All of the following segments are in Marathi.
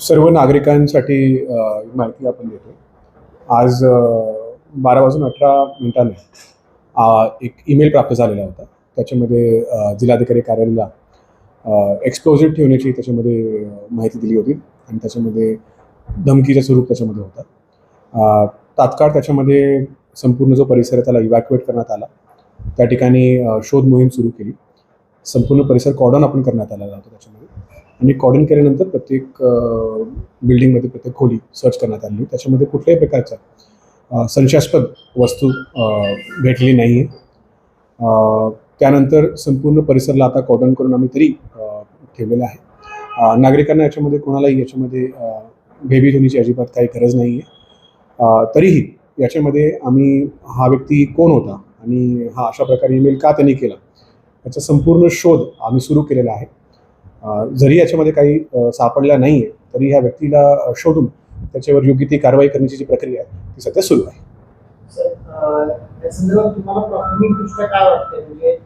सर्व नागरिकांसाठी माहिती आपण देतो. आज 12:18 एक ईमेल प्राप्त झालेला होता. त्याच्यामध्ये जिल्हाधिकारी कार्यालयाला एक्सप्लोजिव्ह ठेवण्याची त्याच्यामध्ये माहिती दिली होती आणि त्याच्यामध्ये धमकीचं स्वरूप त्याच्यामध्ये होता. तात्काळ त्याच्यामध्ये संपूर्ण जो परिसर आहे त्याला इव्हॅक्युएट करण्यात आला. त्या ठिकाणी शोध मोहीम सुरू केली. संपूर्ण परिसर कॉर्डन आपण करण्यात आलेला होता त्याच्यामध्ये आणि कॉर्डन केल्यानंतर प्रत्येक बिल्डिंगमध्ये प्रत्येक खोली सर्च करण्यात आली. त्याच्यामध्ये कुठल्याही प्रकारच्या संशयास्पद वस्तू भेटली नाही आहे. त्यानंतर संपूर्ण परिसरला आता कॉर्डन करून आम्ही तरी ठेवलेलं आहे. नागरिकांना याच्यामध्ये कोणालाही याच्यामध्ये भयभीत होण्याची अजिबात काही गरज नाही आहे. तरीही याच्यामध्ये आम्ही हा व्यक्ती कोण होता आणि हा अशा प्रकारे ईमेल का त्यांनी केला याचा संपूर्ण शोध आम्ही सुरू केलेला आहे. जरी याच्यामध्ये काही सापडला नाही आहे तरी ह्या व्यक्तीला शोधून त्याच्यावर योग्य ती कारवाई करण्याची जी प्रक्रिया आहे ती सध्या सुरू आहे. या संदर्भात तुम्हाला प्राथमिकदृष्ट्या काय वाटतं, म्हणजे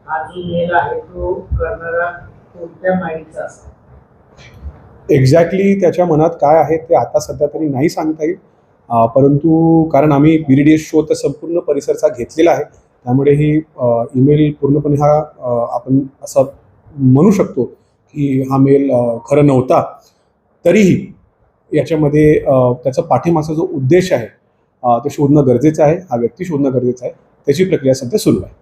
हा जो मेल आहे तो करणारा कोणत्या माहितीचा असेल? एक्झॅक्टली त्याच्या मनात काय आहे ते आता सध्या तरी नाही सांगता येईल. परंतु कारण आम्ही BDDS शोध तर संपूर्ण परिसरचा घेतलेला आहे त्यामुळे ही ईमेल पूर्णपणे हा आपण असं म्हणू शकतो की हा मेल खरं नव्हता. तरीही याच्यामध्ये त्याचा पाठीमागचा जो उद्देश आहे ते शोधणं गरजेचं आहे. हा व्यक्ती शोधणं गरजेचं आहे. त्याची प्रक्रिया सध्या सुरू आहे.